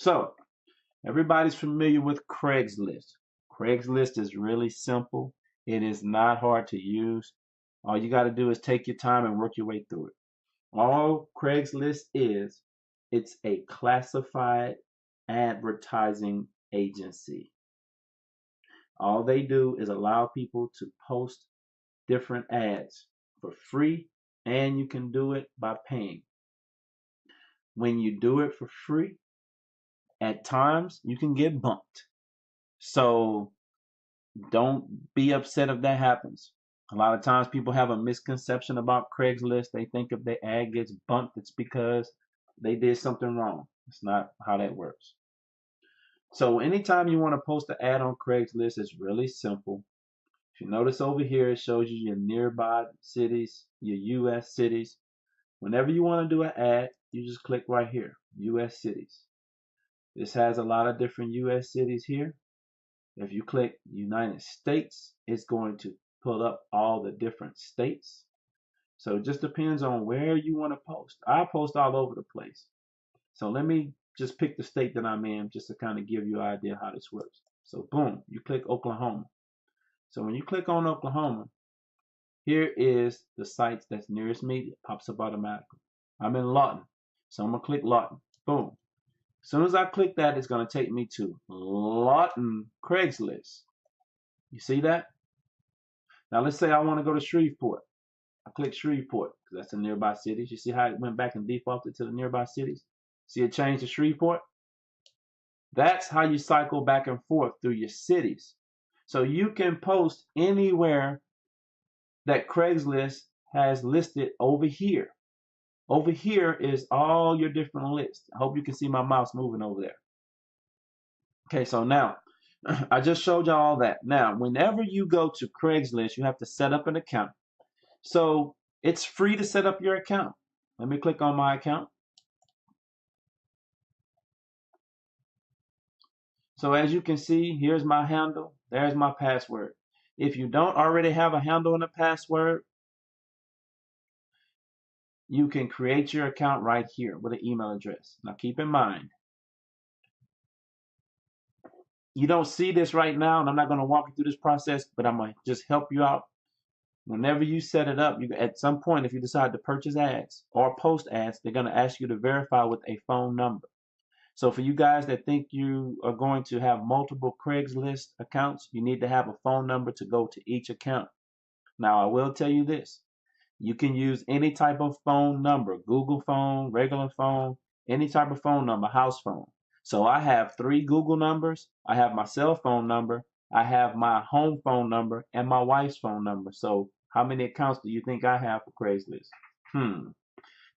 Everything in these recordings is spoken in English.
So everybody's familiar with Craigslist. Craigslist is really simple. It is not hard to use. All you got to do is take your time and work your way through it. All Craigslist is, it's a classified advertising agency. All they do is allow people to post different ads for free, and you can do it by paying. When you do it for free, at times you can get bumped. So don't be upset if that happens. A lot of times people have a misconception about Craigslist. They think if their ad gets bumped, it's because they did something wrong. It's not how that works. So anytime you want to post an ad on Craigslist, it's really simple. If you notice over here, it shows you your nearby cities, your U.S. cities. Whenever you want to do an ad, you just click right here, U.S. cities. This has a lot of different U.S. cities here. If you click United States, it's going to pull up all the different states. So it just depends on where you want to post. I post all over the place. So let me just pick the state that I'm in just to kind of give you an idea how this works. So boom, you click Oklahoma. So when you click on Oklahoma, here is the sites that's nearest me. It pops up automatically. I'm in Lawton, so I'm going to click Lawton. Boom. As soon as I click that, it's going to take me to Lawton Craigslist. You see that? Now let's say I want to go to Shreveport. I click Shreveport because that's a nearby city. You see how it went back and defaulted to the nearby cities? See it changed to Shreveport? That's how you cycle back and forth through your cities. So you can post anywhere that Craigslist has listed over here. Over here is all your different lists. I hope you can see my mouse moving over there. Okay, so now I just showed you all that. Now, whenever you go to Craigslist, you have to set up an account. So it's free to set up your account. Let me click on my account. So as you can see, here's my handle. There's my password. If you don't already have a handle and a password, you can create your account right here with an email address. Now keep in mind, you don't see this right now, and I'm not going to walk you through this process, but I'm going to just help you out. Whenever you set it up, at some point, if you decide to purchase ads or post ads, they're going to ask you to verify with a phone number. So for you guys that think you are going to have multiple Craigslist accounts, you need to have a phone number to go to each account. Now, I will tell you this. You can use any type of phone number, Google phone, regular phone, any type of phone number, house phone. So I have 3 Google numbers. I have my cell phone number. I have my home phone number and my wife's phone number. So how many accounts do you think I have for Craigslist? The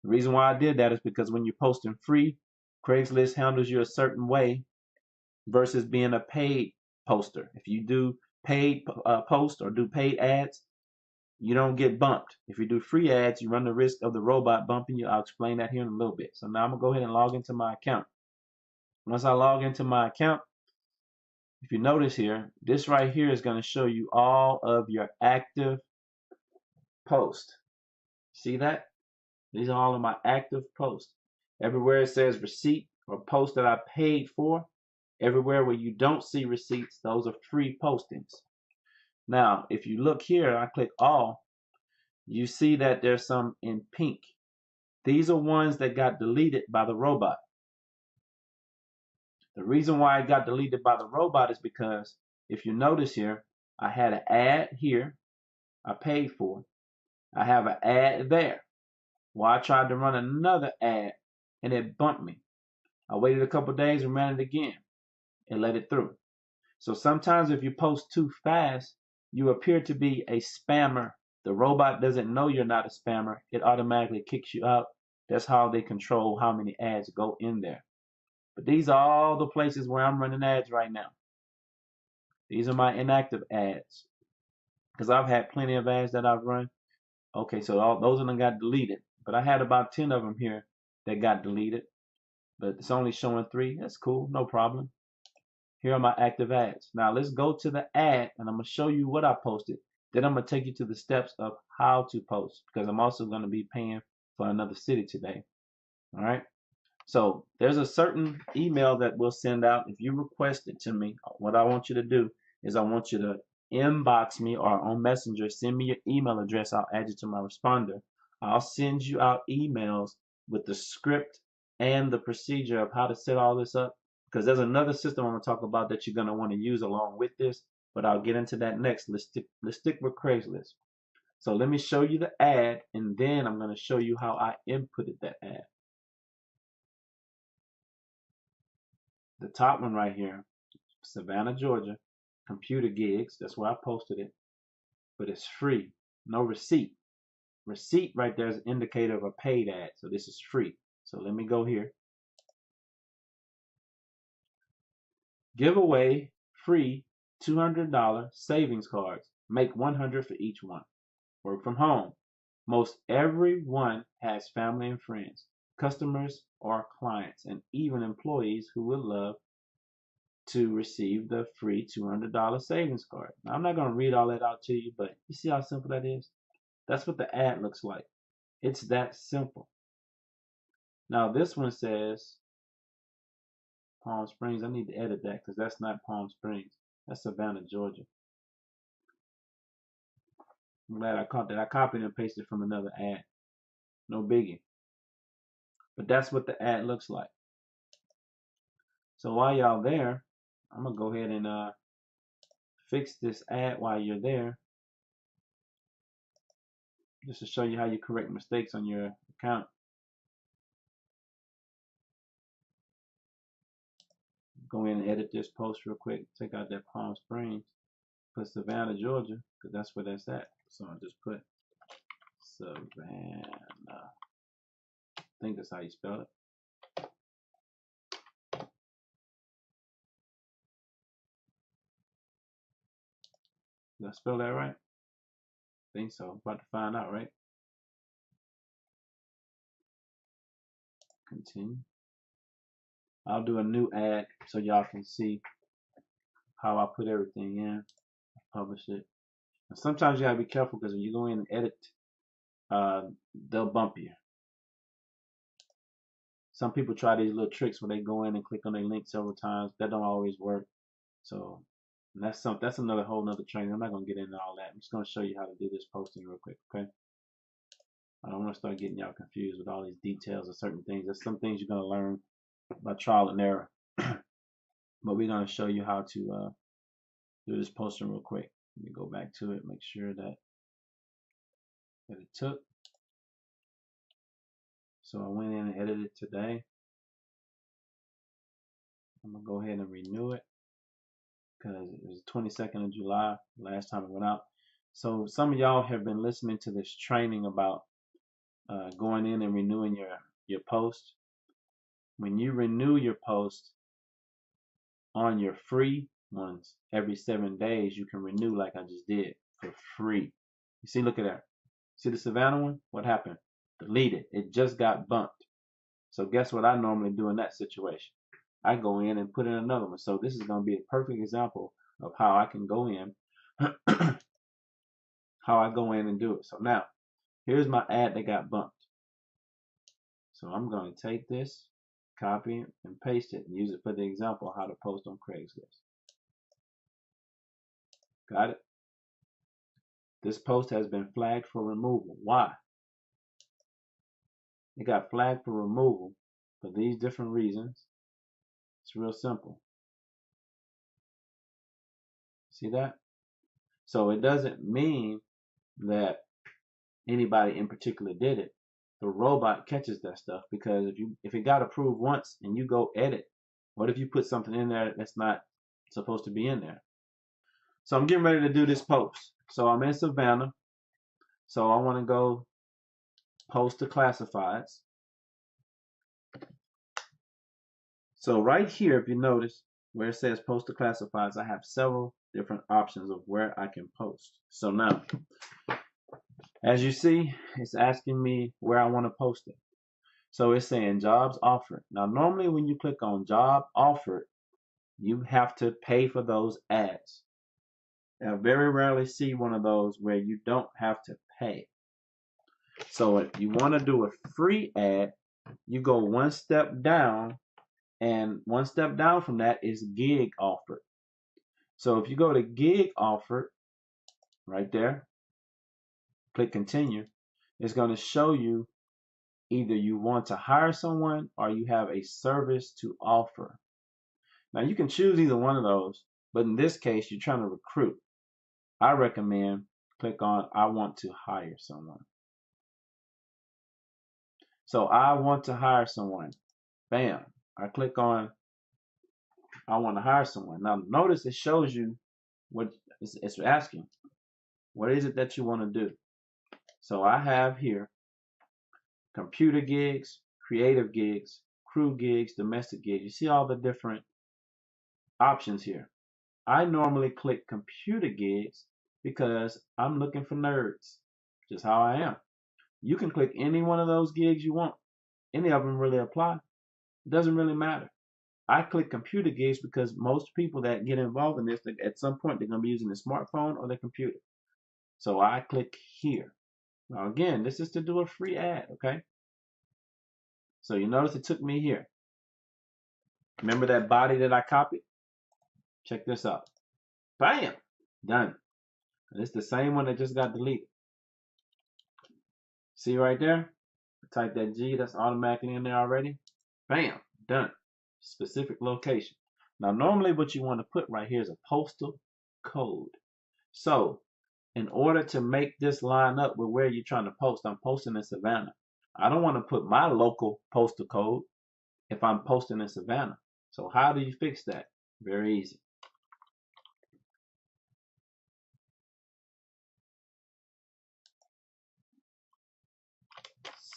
reason why I did that is because when you're posting free, Craigslist handles you a certain way versus being a paid poster. If you do paid post or do paid ads, you don't get bumped. If you do free ads, you run the risk of the robot bumping you. I'll explain that here in a little bit. So now I'm going to go ahead and log into my account. Once I log into my account, if you notice here, this right here is going to show you all of your active posts. See that? These are all of my active posts. Everywhere it says receipt or post that I paid for, everywhere where you don't see receipts, those are free postings. Now, if you look here, I click all, you see that there's some in pink. These are ones that got deleted by the robot. The reason why it got deleted by the robot is because if you notice here, I had an ad here I paid for. I have an ad there. Well, I tried to run another ad and it bumped me. I waited a couple days and ran it again and let it through. So sometimes if you post too fast, you appear to be a spammer. The robot doesn't know you're not a spammer. It automatically kicks you out. That's how they control how many ads go in there. But these are all the places where I'm running ads right now. These are my inactive ads. Because I've had plenty of ads that I've run. Okay, so all those of them got deleted. But I had about 10 of them here that got deleted. But it's only showing 3. That's cool, no problem. Here are my active ads. Now let's go to the ad and I'm going to show you what I posted. Then I'm going to take you to the steps of how to post because I'm also going to be paying for another city today. All right. So there's a certain email that we'll send out. If you request it to me, what I want you to do is I want you to inbox me or on Messenger, send me your email address. I'll add you to my responder. I'll send you out emails with the script and the procedure of how to set all this up. Because there's another system I'm going to talk about that you're going to want to use along with this, but I'll get into that next. Let's stick with Craigslist. So let me show you the ad, and then I'm going to show you how I inputted that ad. The top one right here, Savannah, Georgia, computer gigs. That's where I posted it, but it's free, no receipt. Receipt right there is an indicator of a paid ad, so this is free. So let me go here. Giveaway free $200 savings cards. Make 100 for each one. Work from home. Most everyone has family and friends, customers or clients, and even employees who would love to receive the free $200 savings card. Now, I'm not going to read all that out to you, but you see how simple that is? That's what the ad looks like. It's that simple. Now, this one says Palm Springs. I need to edit that because that's not Palm Springs. That's Savannah, Georgia. I'm glad I caught that. I copied and pasted from another ad. No biggie. But that's what the ad looks like. So while y'all there, I'm going to go ahead and fix this ad while you're there, just to show you how you correct mistakes on your account. Go in and edit this post real quick. Take out that Palm Springs. Put Savannah, Georgia, because that's where that's at. So I'll just put Savannah. I think that's how you spell it. Did I spell that right? I think so. About to find out, right? Continue. I'll do a new ad so y'all can see how I put everything in. Publish it. And sometimes you gotta be careful because when you go in and edit, they'll bump you. Some people try these little tricks where they go in and click on their link several times. That don't always work. So that's another whole nother training. I'm not gonna get into all that. I'm just gonna show you how to do this posting real quick, okay? I don't want to start getting y'all confused with all these details of certain things. There's some things you're gonna learn by trial and error. But we're gonna show you how to do this posting real quick. Let me go back to it, make sure that it took. So I went in and edited it today. I'm gonna go ahead and renew it because it was the 22nd of July, last time it went out. So some of y'all have been listening to this training about going in and renewing your post. When you renew your post on your free ones every 7 days, you can renew like I just did for free. You see, look at that. See the Savannah one? What happened? Deleted. It just got bumped. So guess what I normally do in that situation? I go in and put in another one. So this is going to be a perfect example of how I can go in, how I go in and do it. So now, here's my ad that got bumped. So I'm going to take this, copy it, and paste it, and use it for the example of how to post on Craigslist. Got it? This post has been flagged for removal. Why? It got flagged for removal for these different reasons. It's real simple. See that? So it doesn't mean that anybody in particular did it. The robot catches that stuff because if it got approved once and you go edit, what if you put something in there that's not supposed to be in there? So I'm getting ready to do this post. So I'm in Savannah. So I want to go post to classifieds. So right here, if you notice where it says post to classifieds, I have several different options of where I can post. So now, as you see, it's asking me where I want to post it. So it's saying jobs offered. Now, normally when you click on job offered, you have to pay for those ads. I very rarely see one of those where you don't have to pay. So if you want to do a free ad, you go one step down, and one step down from that is gig offered. So if you go to gig offered right there, click continue, it's going to show you either you want to hire someone or you have a service to offer. Now you can choose either one of those, but in this case, you're trying to recruit. I recommend click on I want to hire someone. So I want to hire someone. Bam. I click on I want to hire someone. Now notice it shows you what it's asking. What is it that you want to do? So I have here computer gigs, creative gigs, crew gigs, domestic gigs. You see all the different options here. I normally click computer gigs because I'm looking for nerds, just how I am. You can click any one of those gigs you want. Any of them really apply. It doesn't really matter. I click computer gigs because most people that get involved in this, at some point, they're going to be using their smartphone or their computer. So I click here. Now again, this is to do a free ad, okay? So you notice it took me here. Remember that body that I copied? Check this out. Bam! Done. And it's the same one that just got deleted. See right there? Type that G, that's automatically in there already. Bam! Done. Specific location. Now normally what you want to put right here is a postal code. So in order to make this line up with where you're trying to post, I'm posting in Savannah. I don't want to put my local postal code if I'm posting in Savannah. So how do you fix that? Very easy.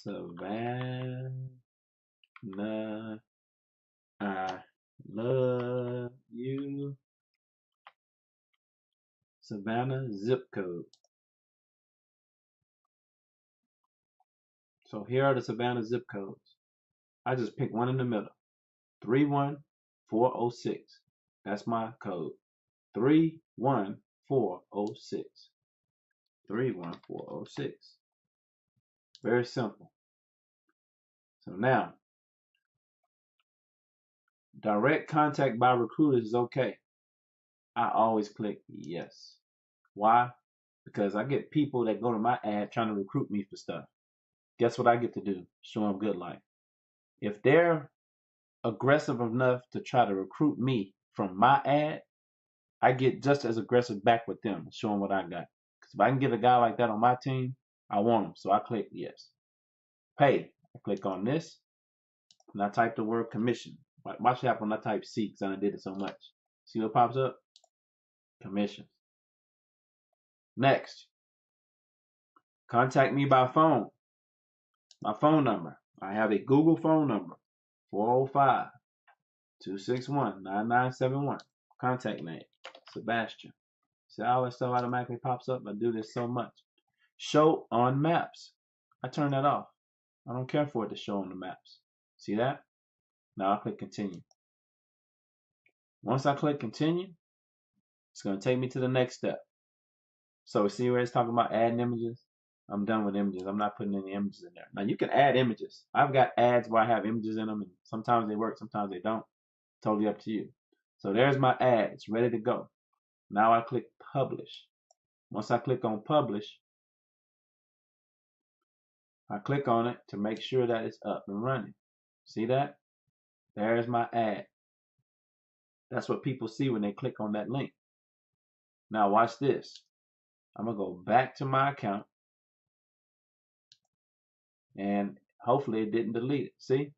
Savannah, I love you. Savannah zip code. So here are the Savannah zip codes. I just picked one in the middle. 31406. That's my code. 31406. 31406. Very simple. So now, direct contact by recruiters is okay. I always click yes. Why? Because I get people that go to my ad trying to recruit me for stuff. Guess what I get to do? Show them good life. If they're aggressive enough to try to recruit me from my ad, I get just as aggressive back with them and show them what I got. Because if I can get a guy like that on my team, I want him. So I click yes. Pay. I click on this and I type the word commission. Watch what happens when I type C because I did it so much. See what pops up? Commission. Next. Contact me by phone. My phone number. I have a Google phone number. 405-261-9971. Contact name. Sebastian. See how all that stuff automatically pops up? I do this so much. Show on maps. I turn that off. I don't care for it to show on the maps. See that? Now I click continue. Once I click continue, it's going to take me to the next step. So see where it's talking about adding images? I'm done with images. I'm not putting any images in there. Now you can add images. I've got ads where I have images in them, and sometimes they work, sometimes they don't. Totally up to you. So there's my ad. It's ready to go. Now I click publish. Once I click on publish, I click on it to make sure that it's up and running. See that? There's my ad. That's what people see when they click on that link. Now watch this. I'm going to go back to my account. And hopefully it didn't delete it. See?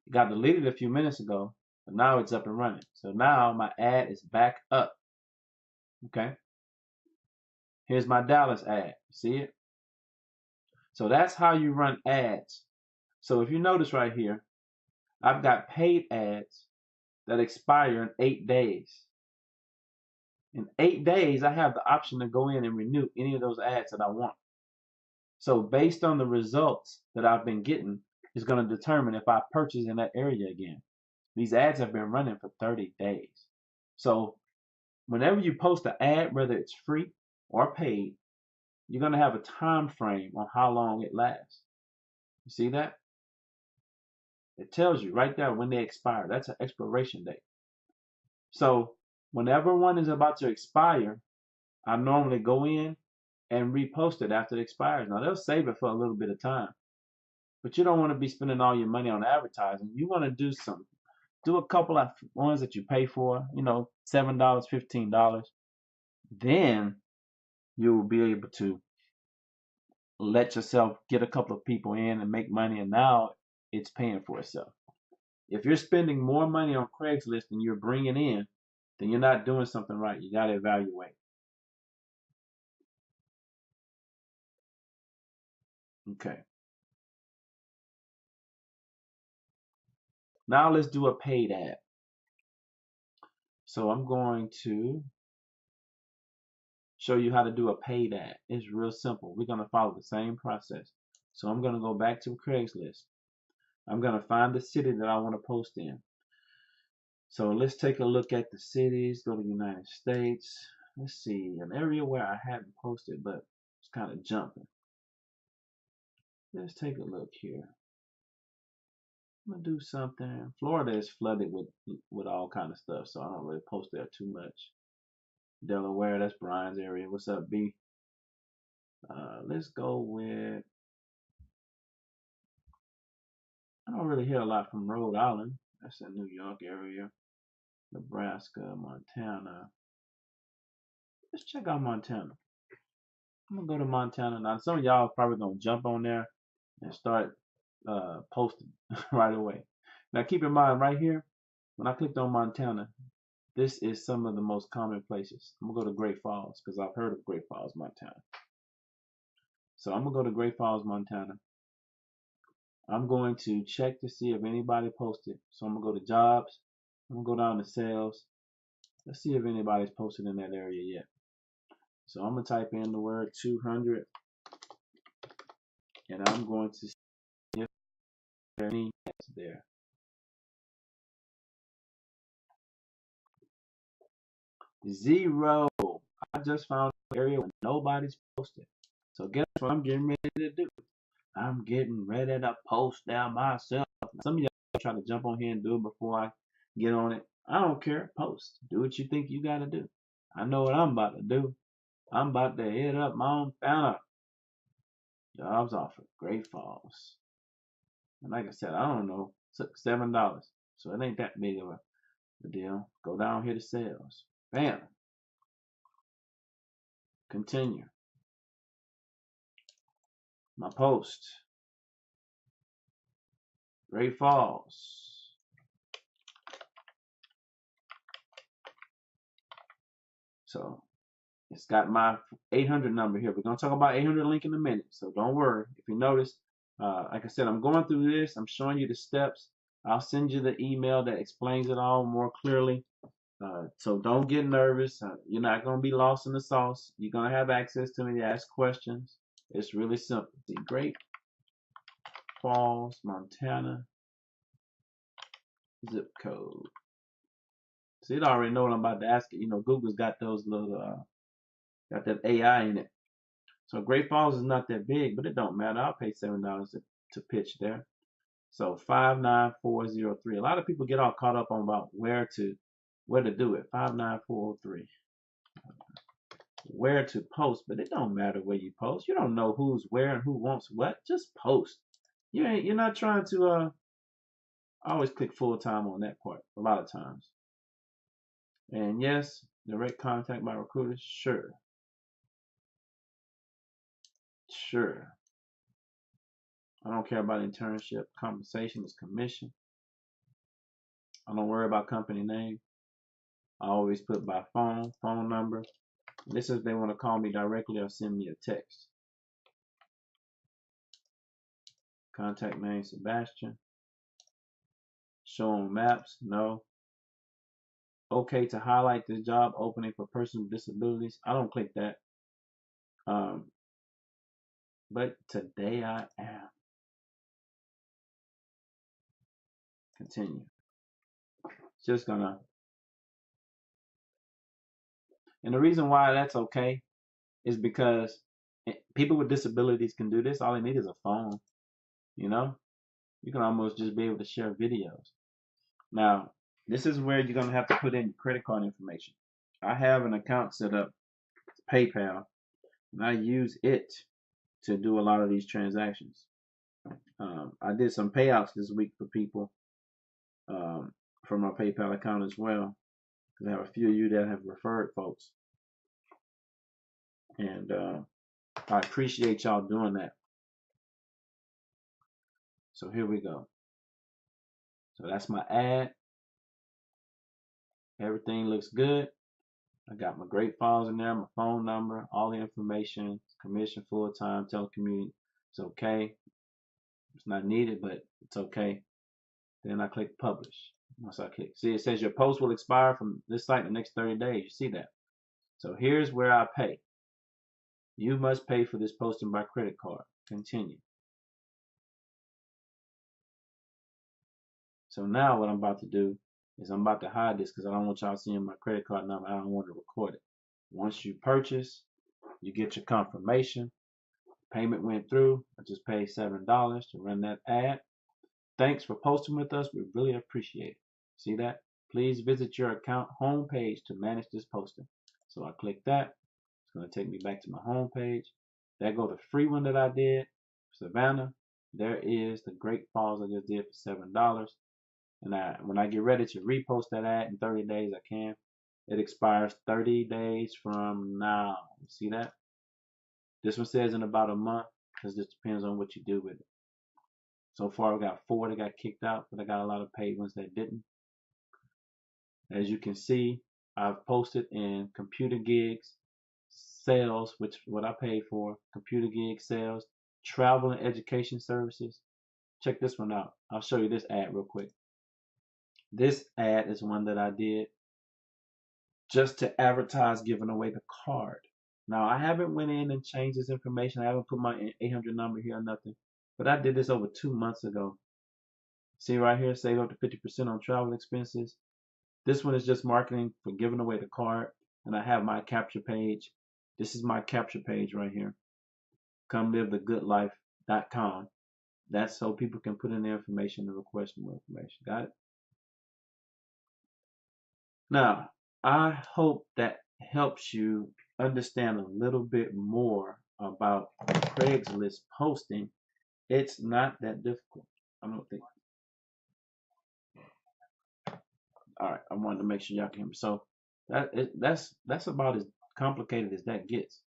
It got deleted a few minutes ago, but now it's up and running. So now my ad is back up. Okay? Here's my Dallas ad. See it? So that's how you run ads. So if you notice right here, I've got paid ads that expire in 8 days. In 8 days, I have the option to go in and renew any of those ads that I want. So based on the results that I've been getting, is going to determine if I purchase in that area again. These ads have been running for 30 days. So whenever you post an ad, whether it's free or paid, you're going to have a time frame on how long it lasts. You see that? It tells you right there when they expire. That's an expiration date. So whenever one is about to expire, I normally go in and repost it after it expires. Now they'll save it for a little bit of time, but you don't want to be spending all your money on advertising. You want to do a couple of ones that you pay for, $7, $15. Then you will be able to let yourself get a couple of people in and make money, and now it's paying for itself. If you're spending more money on Craigslist than you're bringing in, then you're not doing something right. You got to evaluate. Okay. Now let's do a paid ad. So I'm going to show you how to do a paid ad. It's real simple. We're going to follow the same process. So I'm going to go back to Craigslist. I'm going to find the city that I want to post in. So let's take a look at the cities. Go to the United States. Let's see, an area where I hadn't posted, but it's kind of jumping. Let's take a look here. I'm gonna do something. Florida is flooded with all kind of stuff, so I don't really post there too much. Delaware, that's Brian's area. What's up, B? Let's go with. I don't really hear a lot from Rhode Island. That's the New York area. Nebraska, Montana. Let's check out Montana. I'm gonna go to Montana now. Some of y'all probably gonna jump on there and start posting right away. Now keep in mind right here, when I clicked on Montana, this is some of the most common places. I'm gonna go to Great Falls because I've heard of Great Falls, Montana. So I'm gonna go to Great Falls, Montana. I'm going to check to see if anybody posted. So I'm gonna go to jobs. I'm gonna go down to sales. Let's see if anybody's posted in that area yet. So I'm gonna type in the word 200, and I'm going to see if there are any there. Zero. I just found an area where nobody's posted. So guess what I'm getting ready to do? I'm getting ready to post now myself. Some of y'all try to jump on here and do it before I get on it. I don't care. Post. Do what you think you got to do. I know what I'm about to do. I'm about to hit up Montana. Jobs offer. Great Falls. And like I said, I don't know. Took $7. So it ain't that big of a deal. Go down here to sales. Bam. Continue. My post. Great Falls. So it's got my 800 number here. We're going to talk about 800 link in a minute. So don't worry. If you notice, like I said, I'm going through this. I'm showing you the steps. I'll send you the email that explains it all more clearly. So don't get nervous. You're not going to be lost in the sauce. You're going to have access to me to ask questions. It's really simple. See, Great Falls, Montana, zip code. See, it already know what I'm about to ask it. Google's got those little, got that AI in it. So Great Falls is not that big, but it don't matter. I'll pay $7 to pitch there. So 59403. A lot of people get all caught up on about where to do it. 59403. Where to post, but it don't matter where you post. You don't know who's where and who wants what. Just post. You're not trying to I always click full time on that part a lot of times. And yes, direct contact by recruiters, sure. Sure. I don't care about internship. Compensation is commission. I don't worry about company name. I always put by phone number. This is if they want to call me directly or send me a text. Contact name Sebastian. Show on maps, no. Okay to highlight this job opening for persons with disabilities. I don't click that. But today I am. Continue. Just gonna. And the reason why that's okay is because people with disabilities can do this. All they need is a phone, You can almost just be able to share videos. Now, this is where you're going to have to put in your credit card information. I have an account set up, PayPal, and I use it to do a lot of these transactions. I did some payouts this week for people from my PayPal account as well, because I have a few of you that have referred folks, and I appreciate y'all doing that. So here we go. So that's my ad. Everything looks good. I got my great files in there, my phone number, all the information, commission, full-time, telecommuting. It's okay. It's not needed, but it's okay. Then I click publish. Once I click, see, it says your post will expire from this site in the next 30 days. You see that? So here's where I pay. You must pay for this posting by credit card. Continue. So now what I'm about to do is I'm about to hide this because I don't want y'all seeing my credit card number. I don't want to record it. Once you purchase, you get your confirmation. Payment went through. I just paid $7 to run that ad. Thanks for posting with us. We really appreciate it. See that? Please visit your account homepage to manage this posting. So I click that. It's going to take me back to my homepage. There go the free one that I did, Savannah. There is the Great Falls I just did for $7. And when I get ready to repost that ad in 30 days, I can. It expires 30 days from now. You see that? This one says in about a month, because this depends on what you do with it. So far, I got 4 that got kicked out, but I got a lot of paid ones that didn't. As you can see, I've posted in computer gigs, sales, which what I paid for, computer gig sales, travel and education services. Check this one out. I'll show you this ad real quick. This ad is one that I did just to advertise giving away the card. Now, I haven't went in and changed this information. I haven't put my 800 number here or nothing. But I did this over 2 months ago. See right here, save up to 50% on travel expenses. This one is just marketing for giving away the card. And I have my capture page. This is my capture page right here. ComeLiveTheGoodLife.com. That's so people can put in their information and request more information. Got it? Now, I hope that helps you understand a little bit more about Craigslist posting. It's not that difficult. I don't think. All right, I wanted to make sure y'all can hear me. So that's about as complicated as that gets.